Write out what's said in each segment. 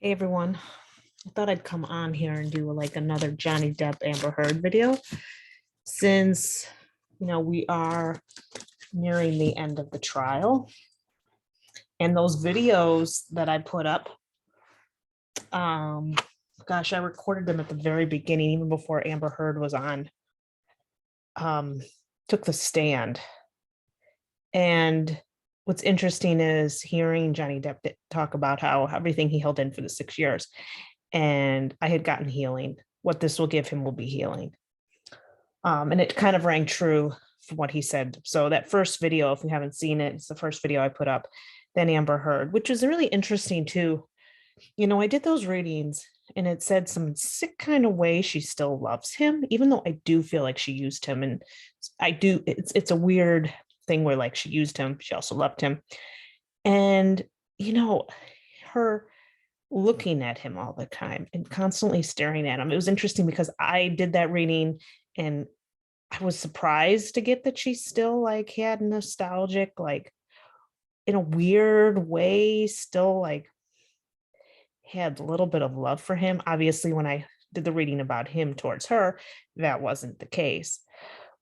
Hey everyone, I thought I'd come on here and do like another Johnny Depp Amber Heard video since we are nearing the end of the trial, and those videos that I put up, gosh, I recorded them at the very beginning, even before Amber Heard was on, took the stand. And what's interesting is hearing Johnny Depp talk about how everything he held in for the 6 years, and I had gotten healing. What this will give him will be healing. And it kind of rang true from what he said. So that first video, if you haven't seen it, it's the first video I put up, then Amber Heard, which is really interesting too. I did those readings and it said some sick kind of way she still loves him, even though I do feel like she used him. And it's a weird thing where like she used him, she also loved him. And, her looking at him all the time and constantly staring at him. It was interesting because I did that reading and I was surprised to get that she still like had nostalgic, like in a weird way, still like had a little bit of love for him. Obviously, when I did the reading about him towards her, that wasn't the case.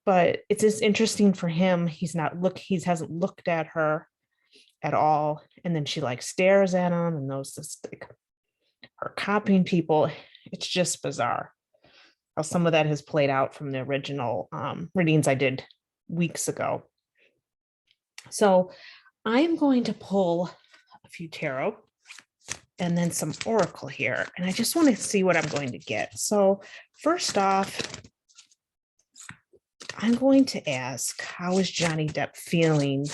But it's just interesting for him. He hasn't looked at her at all. And then she like stares at him and those just like her copying people. It's just bizarre how some of that has played out from the original readings I did weeks ago. So I'm going to pull a few tarot and then some oracle here. And I just want to see what I'm going to get. So first off, I'm going to ask, how is Johnny Depp feeling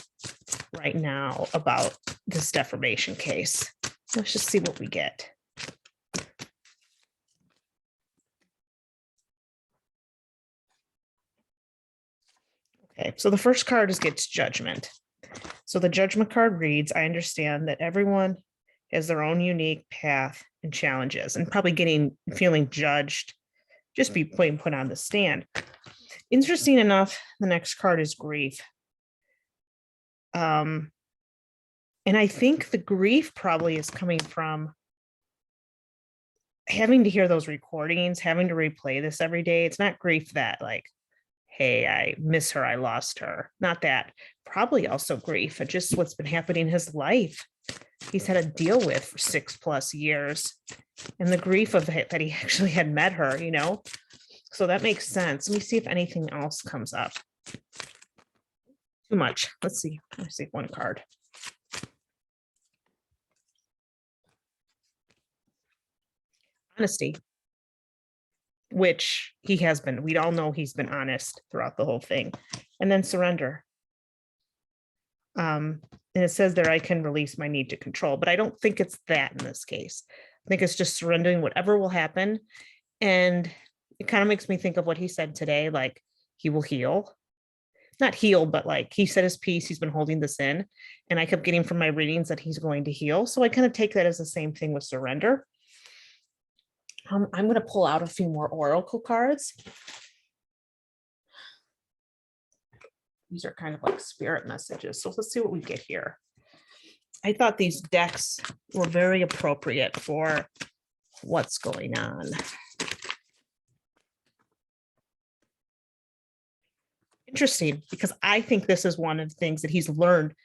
right now about this defamation case? Let's just see what we get. Okay, so the first card gets judgment. So the judgment card reads, I understand that everyone has their own unique path and challenges, and probably feeling judged, just be put on the stand. Interesting enough, the next card is grief. And I think the grief probably is coming from having to hear those recordings, having to replay this every day. It's not grief that like, hey, I miss her, I lost her. Not that. Probably also grief at just what's been happening in his life. He's had to deal with for 6+ years, and the grief of that he actually had met her, So that makes sense. Let me see if anything else comes up. Too much. Let's see one card. Honesty, which he has been. We all know he's been honest throughout the whole thing. And then surrender. And it says there, I can release my need to control, but I don't think it's that in this case. I think it's just surrendering whatever will happen. And it kind of makes me think of what he said today, like he will heal. Not heal, but like he said his piece, he's been holding this in. And I kept getting from my readings that he's going to heal. So I kind of take that as the same thing with surrender. I'm going to pull out a few more oracle cards. These are kind of like spirit messages. So let's see what we get here. I thought these decks were very appropriate for what's going on. Interesting, because I think this is one of the things that he's learned.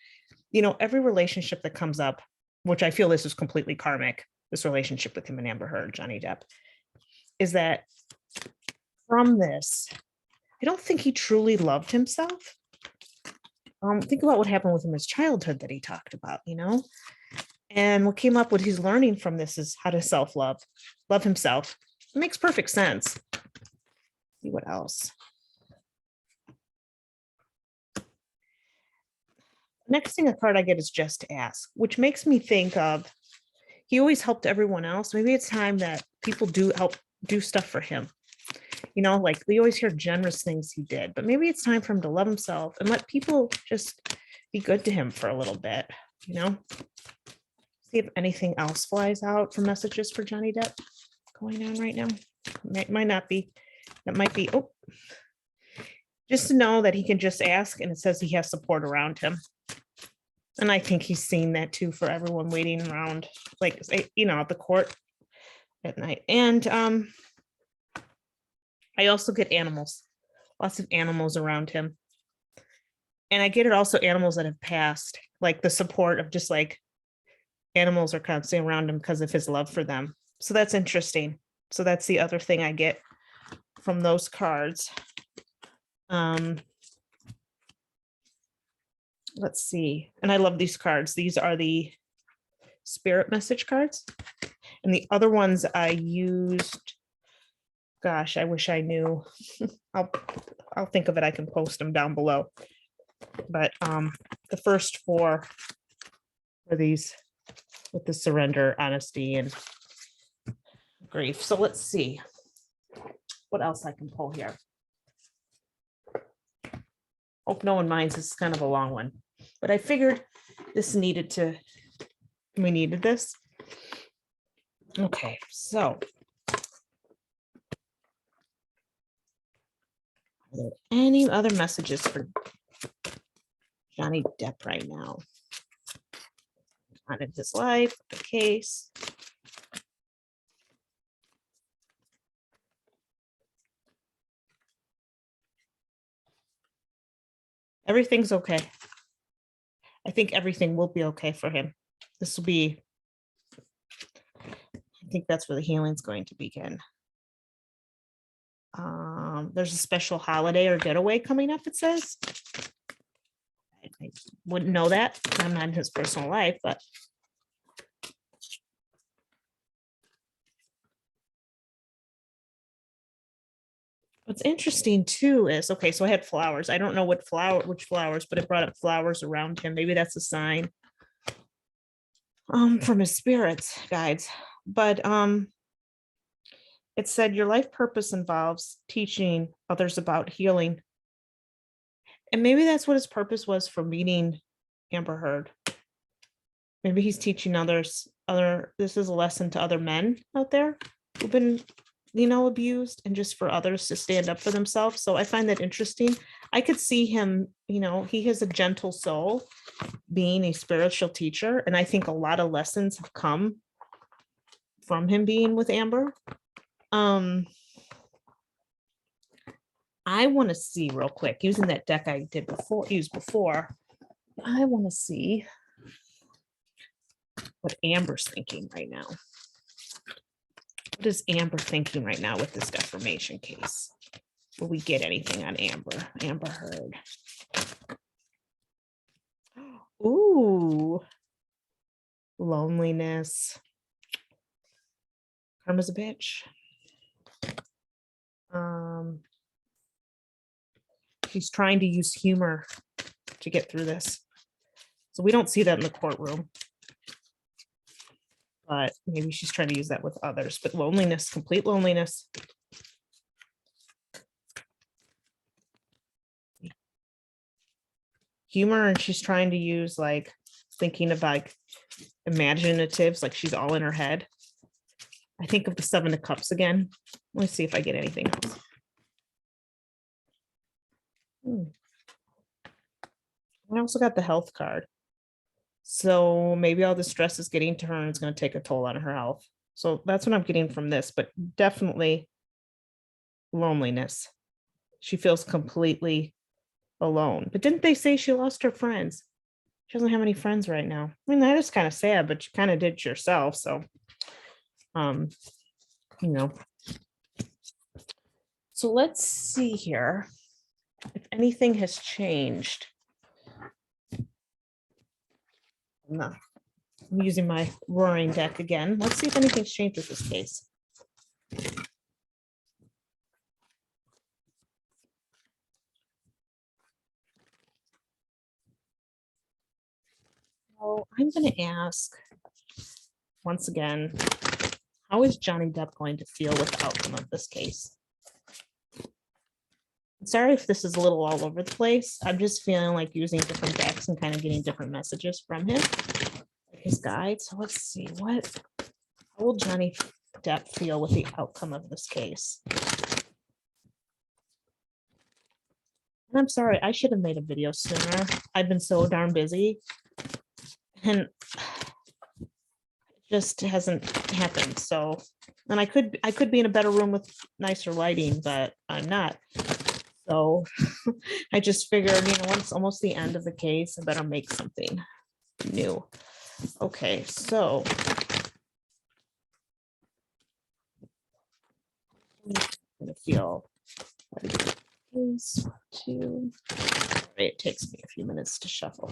Every relationship that comes up, which I feel this is completely karmic, this relationship with him and Amber Heard, Johnny Depp, is that from this, I don't think he truly loved himself. Think about what happened with him in his childhood that he talked about, and what came up, what he's learning from this is how to self-love, love himself. It makes perfect sense. Let's see what else. Next thing a card I get is just to ask, which makes me think of, he always helped everyone else. Maybe it's time that people do help do stuff for him. Like we always hear generous things he did, but maybe it's time for him to love himself and let people just be good to him for a little bit, See if anything else flies out for messages for Johnny Depp going on right now. Might not be. That might be, just to know that he can just ask, and it says he has support around him. And I think he's seen that too for everyone waiting around, like, you know, at the court at night. And I also get animals, lots of animals around him. And I get it also animals that have passed, like the support of just like animals are constantly around him because of his love for them. So that's interesting. So that's the other thing I get from those cards. Let's see. And I love these cards. These are the spirit message cards. And the other ones I used, gosh, I wish I knew. I'll think of it. I can post them down below. But the first four are these with the surrender, honesty, and grief. So let's see what else I can pull here. Hope no one minds. This is kind of a long one, but I figured this needed to, we needed this. Okay, so are there any other messages for Johnny Depp right now? Not in his life, the case. Everything's okay. I think everything will be okay for him. This will be, I think that's where the healing's going to begin. There's a special holiday or getaway coming up, it says. I wouldn't know that. I'm not in his personal life, but what's interesting too is, okay, so I had flowers. I don't know which flowers, but it brought up flowers around him. Maybe that's a sign from his spirits guides. But it said your life purpose involves teaching others about healing. And maybe that's what his purpose was for meeting Amber Heard. Maybe he's teaching others, this is a lesson to other men out there who've been, you know, abused, and just for others to stand up for themselves. So I find that interesting. I could see him, you know, he has a gentle soul, being a spiritual teacher. And I think a lot of lessons have come from him being with Amber. I want to see real quick, using that deck I did used before. I want to see what Amber's thinking right now. What is Amber thinking right now with this defamation case? Will we get anything on Amber Heard? Ooh, loneliness. Karma's a bitch. She's trying to use humor to get through this. So we don't see that in the courtroom. But maybe she's trying to use that with others. But loneliness, complete loneliness. Humor, and she's trying to use like thinking of like imaginatives, like she's all in her head. I think of the Seven of Cups again. Let's see if I get anything else. I also got the health card. So maybe all the stress is getting to her and it's going to take a toll on her health. So that's what I'm getting from this, but definitely loneliness. She feels completely alone. But didn't they say she lost her friends? She doesn't have any friends right now. I mean, that is kind of sad, but you kind of did it yourself. So, you know. So let's see here if anything has changed. No, I'm using my roaring deck again. Let's see if anything's changed with this case. So I'm going to ask once again, how is Johnny Depp going to feel with the outcome of this case? Sorry if this is a little all over the place. I'm just feeling like using different decks and kind of getting different messages from him, his guide. So let's see, how will Johnny Depp feel with the outcome of this case? And I'm sorry, I should have made a video sooner. I've been so darn busy. And it just hasn't happened. So, and I could be in a better room with nicer lighting, but I'm not. So I just figured, when it's almost the end of the case, I better make something new. Okay, so I'm gonna feel is two. It takes me a few minutes to shuffle.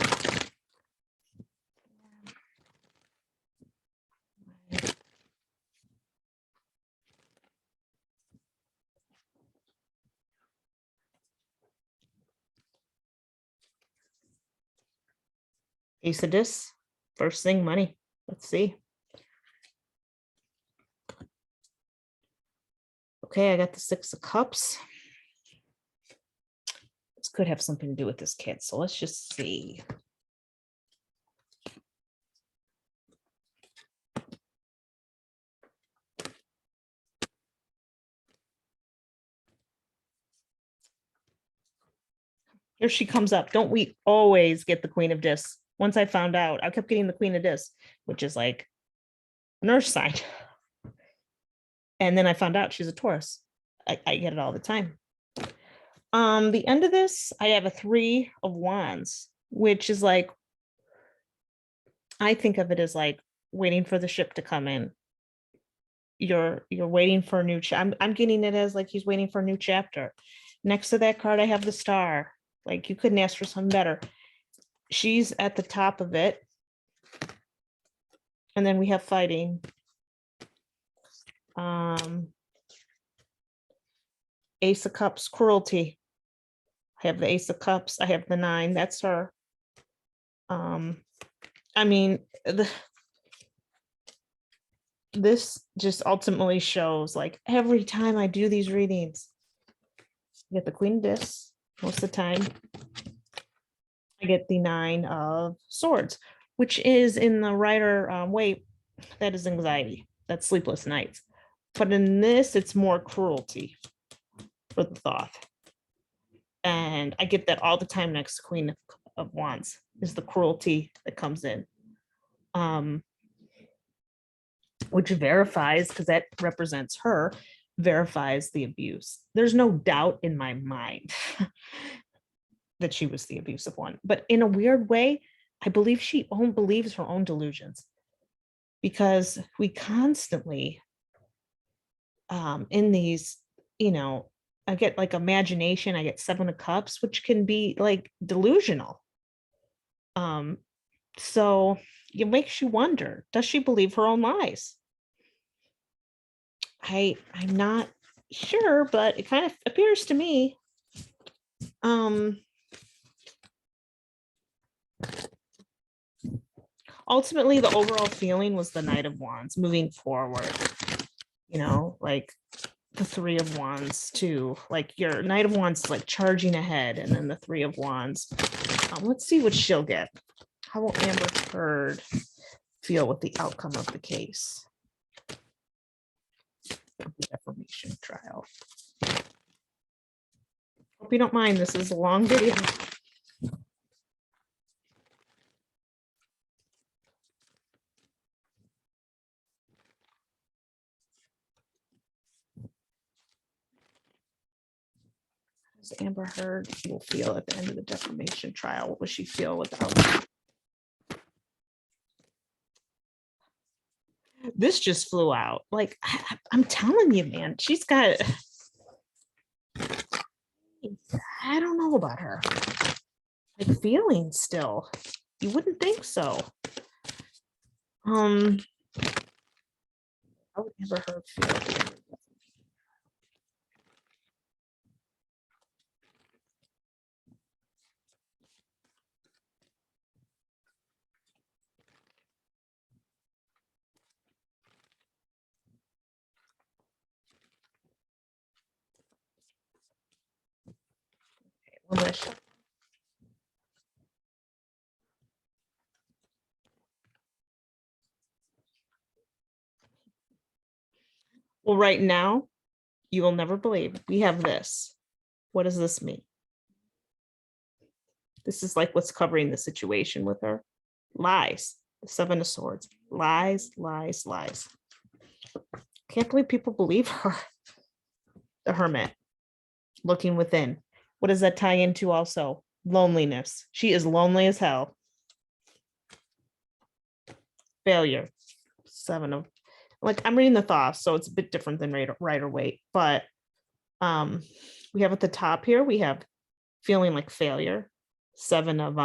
Ace of discs, first thing, money. Let's see. Okay, I got the 6 of cups. This could have something to do with this kid, so let's just see. Here she comes up. Don't we always get the Queen of Discs? Once I found out, I kept getting the Queen of Discs, which is like an earth sign. And then I found out she's a Taurus. I get it all the time. The end of this, I have a 3 of Wands, which is like, I think of it as like waiting for the ship to come in. You're waiting for a new I'm getting it as like he's waiting for a new chapter. Next to that card, I have the Star. Like, you couldn't ask for something better. She's at the top of it. And then we have fighting. Ace of Cups, cruelty. I have the Ace of Cups. I have the 9. That's her. I mean, this just ultimately shows, like, every time I do these readings, I get the Queen of Discs most of the time. I get the 9 of Swords, which is in the writer way, that is anxiety. That's sleepless nights. But in this, it's more cruelty for the Thoth. And I get that all the time next to Queen of Wands is the cruelty that comes in. Which verifies, because that represents her, verifies the abuse. There's no doubt in my mind that she was the abusive one. But in a weird way, I believe she believes her own delusions, because we constantly in these, I get like imagination, I get 7 of Cups, which can be like delusional. So it makes you wonder, does she believe her own lies? I'm not sure, but it kind of appears to me. Ultimately, the overall feeling was the Knight of Wands moving forward, like the 3 of Wands too. Like, your Knight of Wands is like charging ahead, and then the 3 of Wands. Let's see what she'll get. How will Amber Heard feel with the outcome of the case? The defamation trial. Hope you don't mind. This is a long video. How does Amber Heard will feel at the end of the defamation trial? What will she feel without? This just flew out. Like, I'm telling you, man, she's got, I don't know about her. Like, feelings still. You wouldn't think so. How would Amber Heard feel? Okay, well, right now, you will never believe we have this. What does this mean? This is like what's covering the situation with her. Lies. Seven of Swords. Lies, lies, lies. Can't believe people believe her. The Hermit. Looking within. What does that tie into also? Loneliness. She is lonely as hell. Failure. Seven of, like, I'm reading the thoughts, so it's a bit different than Rider Waite, but we have at the top here, we have feeling like failure. Seven of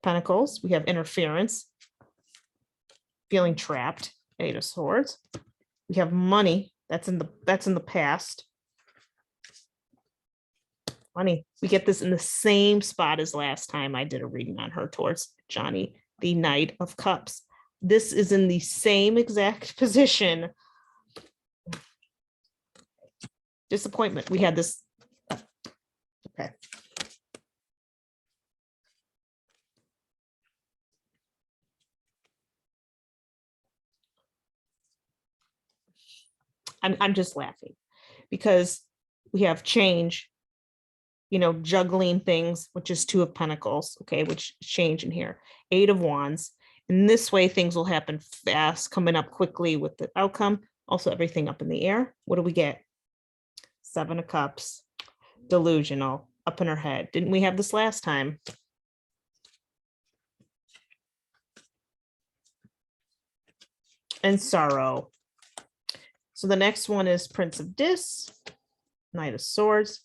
Pentacles. We have interference. Feeling trapped. Eight of Swords. We have money. That's in the past. Money. We get this in the same spot as last time I did a reading on her towards Johnny, the Knight of Cups. This is in the same exact position. Disappointment. We had this. Okay. I'm just laughing because we have change, juggling things, which is Two of Pentacles, okay, which change in here. Eight of Wands. And this way, things will happen fast, coming up quickly with the outcome. Also, everything up in the air. What do we get? Seven of Cups. Delusional. Up in her head. Didn't we have this last time? And sorrow. So the next one is Prince of Dis, Knight of Swords,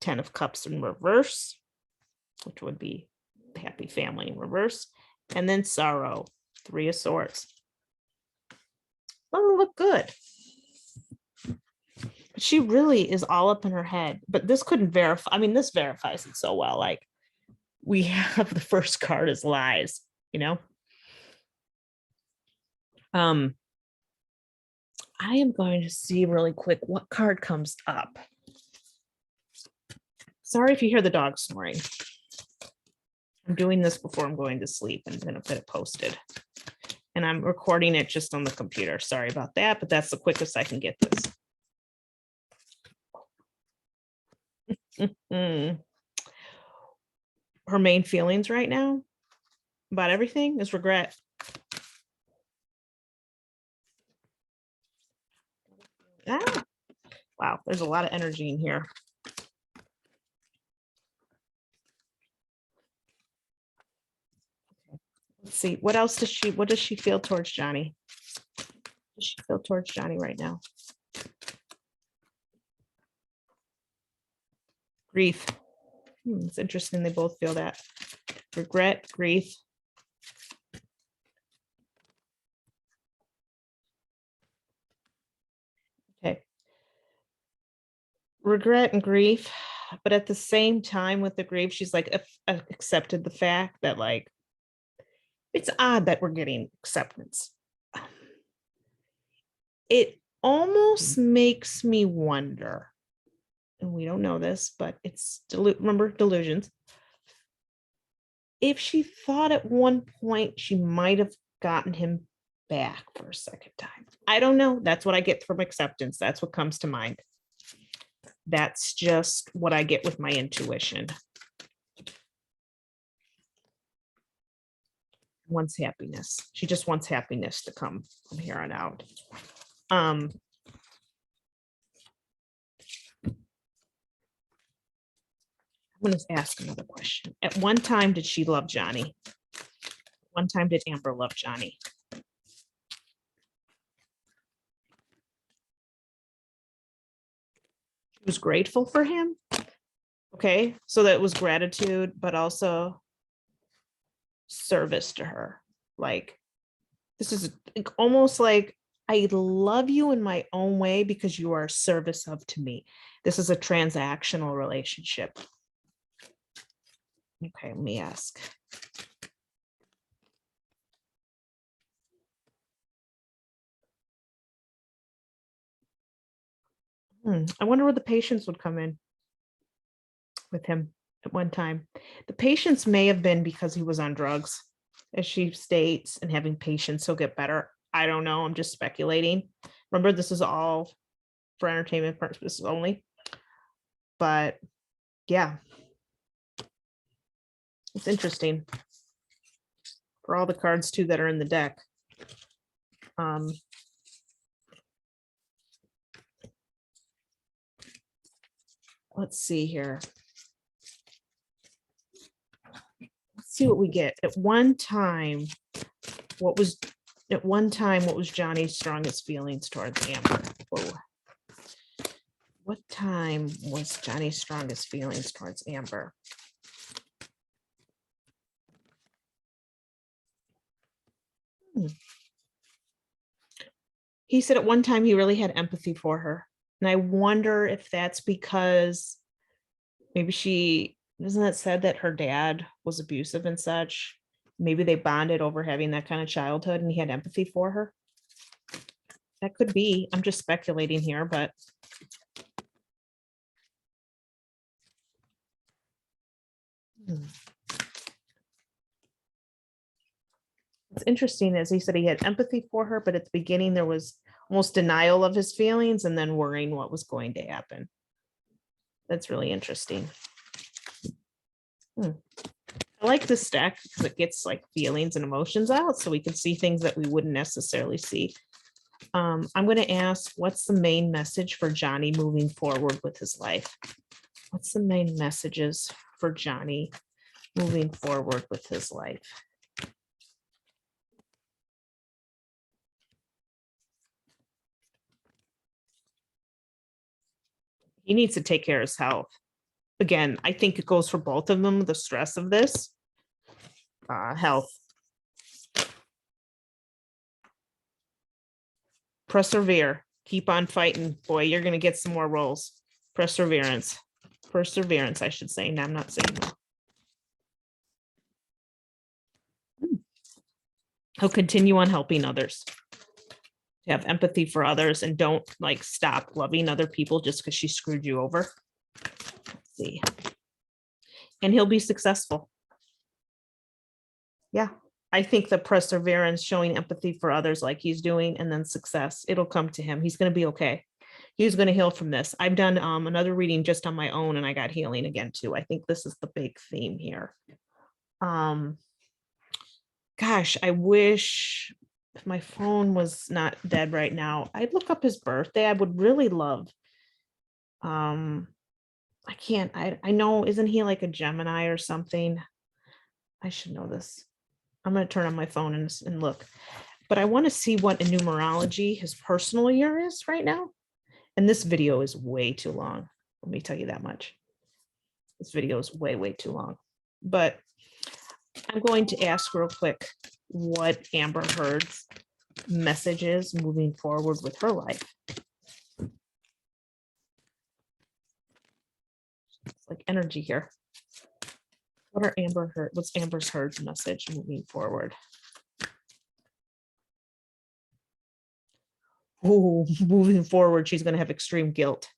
Ten of Cups in reverse, which would be happy family in reverse, and then sorrow, Three of Swords. Doesn't look good. But she really is all up in her head. But this couldn't verify. I mean, this verifies it so well. Like, we have the first card as lies, I am going to see really quick what card comes up. Sorry if you hear the dog snoring. I'm doing this before I'm going to sleep and then I'll get it posted. And I'm recording it just on the computer. Sorry about that, but that's the quickest I can get this. Her main feelings right now about everything is regret. Ah, wow, there's a lot of energy in here. Let's see, what does she feel towards Johnny? What does she feel towards Johnny right now? Grief. It's interesting they both feel that. Regret, grief. Okay. Regret and grief, but at the same time with the grief, she's like accepted the fact that, like, it's odd that we're getting acceptance. It almost makes me wonder, and we don't know this, but it's remember delusions. If she thought at one point she might have gotten him back for a second time. I don't know. That's what I get from acceptance. That's what comes to mind. That's just what I get with my intuition. Wants happiness. She just wants happiness to come from here on out. I'm going to ask another question. At one time, did she love Johnny? One time, did Amber love Johnny? She was grateful for him. Okay, so that was gratitude, but also service to her. Like, this is almost like, I love you in my own way because you are a service of to me. This is a transactional relationship. Okay, let me ask. I wonder where the patience would come in with him at one time. The patience may have been because he was on drugs, as she states, and having patience, he'll get better. I don't know. I'm just speculating. Remember, this is all for entertainment purposes only. But yeah, it's interesting. for all the cards too that are in the deck. Let's see here. Let's see what we get. At one time, what was Johnny's strongest feelings towards Amber? Whoa. What time was Johnny's strongest feelings towards Amber? He said at one time he really had empathy for her. And I wonder if that's because maybe isn't it said that her dad was abusive and such? Maybe they bonded over having that kind of childhood and he had empathy for her. That could be. I'm just speculating here, but. What's interesting is he said he had empathy for her, but at the beginning there was almost denial of his feelings and then worrying what was going to happen. That's really interesting. I like this deck because it gets like feelings and emotions out so we can see things that we wouldn't necessarily see. I'm going to ask, what's the main message for Johnny moving forward with his life? What's the main messages for Johnny moving forward with his life? He needs to take care of his health. Again, I think it goes for both of them, the stress of this. Health. Persevere. Keep on fighting. Boy, you're going to get some more rolls. Perseverance. Perseverance, I should say. No, I'm not saying that. He'll continue on helping others. Have empathy for others and don't like stop loving other people just because she screwed you over. Let's see. And he'll be successful. Yeah, I think the perseverance, showing empathy for others like he's doing, and then success, it'll come to him. He's going to be okay. He's going to heal from this. I've done another reading just on my own and I got healing again too. I think this is the big theme here. Gosh, I wish if my phone was not dead right now, I'd look up his birthday. I would really love. I can't, I know, isn't he like a Gemini or something? I should know this. I'm going to turn on my phone and look, but I want to see what in numerology his personal year is right now. And this video is way too long. Let me tell you that much. This video is way, way too long, but I'm going to ask real quick what Amber Heard's message is moving forward with her life. It's like energy here. What's Amber Heard's message moving forward? Oh, moving forward, she's going to have extreme guilt.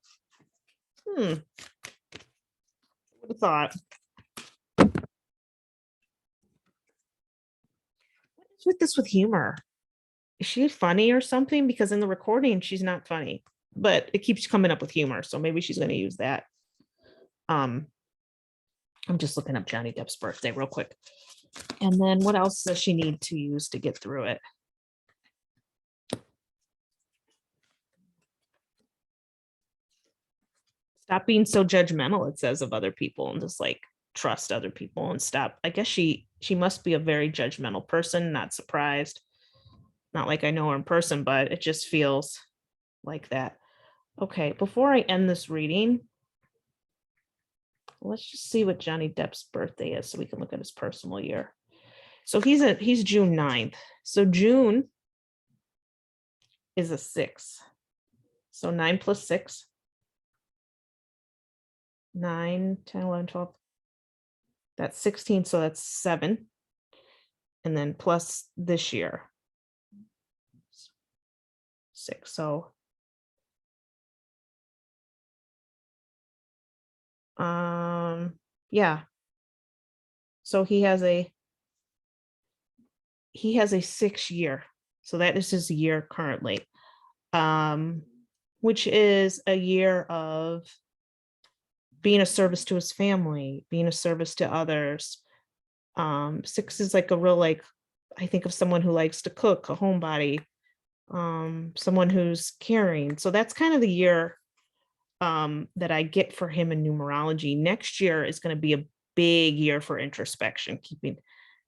Would have thought. With this with humor, is she funny or something? Because in the recording she's not funny, but it keeps coming up with humor, so maybe she's going to use that. I'm just looking up Johnny Depp's birthday real quick, and then what else does she need to use to get through it? Stop being so judgmental, it says, of other people, and just like trust other people and stop. I guess she must be a very judgmental person. Not surprised. Not like I know her in person, but it just feels like that. Okay, before I end this reading, let's just see what Johnny Depp's birthday is so we can look at his personal year. So he's June 9th. So June is a 6. So 9 plus 6. 9, 10, 11, 12. That's 16, so that's 7. And then plus this year. 6. So yeah. So he has a 6 year. So that is his year currently. Which is a year of being a service to his family, being a service to others. 6 is like a real like I think of someone who likes to cook, a homebody, someone who's caring. So that's kind of the year that I get for him in numerology. Next year is going to be a big year for introspection, keeping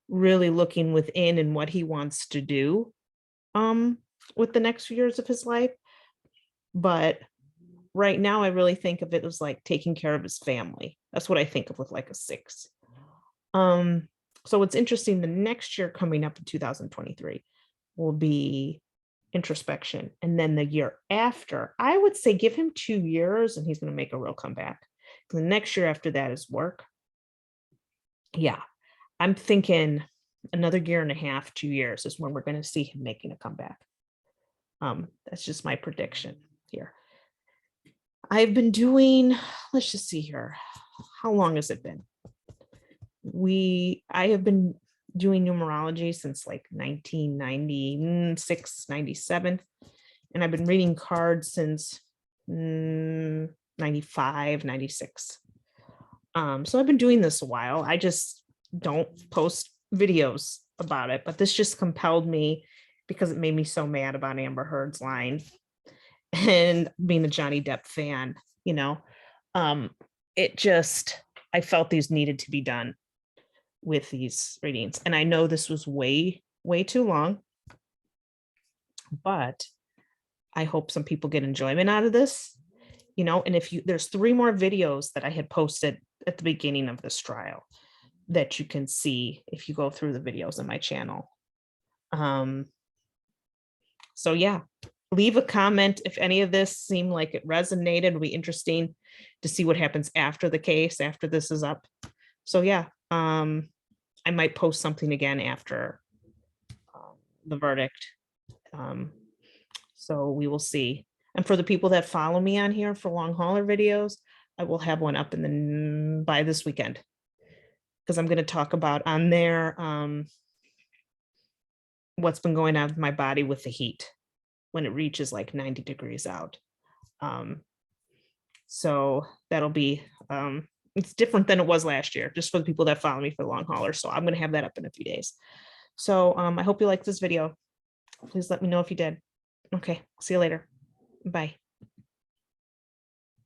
really looking within and what he wants to do with the next few years of his life. But right now, I really think of it as like taking care of his family. That's what I think of with like a 6. So what's interesting, the next year coming up in 2023 will be introspection. And then the year after, I would say give him 2 years and he's going to make a real comeback. The next year after that is work. Yeah, I'm thinking another year and a half, 2 years is when we're going to see him making a comeback. That's just my prediction here. I've been doing, let's just see here. How long has it been? I have been doing numerology since like 1996, 97. And I've been reading cards since 95, 96. So I've been doing this a while. I just don't post videos about it, but this just compelled me because it made me so mad about Amber Heard's line and being a Johnny Depp fan, you know, it just, I felt these needed to be done with these readings. And I know this was way, way too long, but I hope some people get enjoyment out of this, you know, and there's 3 more videos that I had posted at the beginning of this trial that you can see if you go through the videos on my channel. So yeah, leave a comment if any of this seemed like it resonated. It'll be interesting to see what happens after the case, after this is up. So yeah, I might post something again after the verdict. So we will see. And for the people that follow me on here for long hauler videos, I will have one up by this weekend, because I'm going to talk about on there what's been going on with my body with the heat when it reaches like 90 degrees out. So that'll be, it's different than it was last year, just for the people that follow me for the long hauler. So I'm going to have that up in a few days. So I hope you liked this video. Please let me know if you did. Okay, see you later. Bye.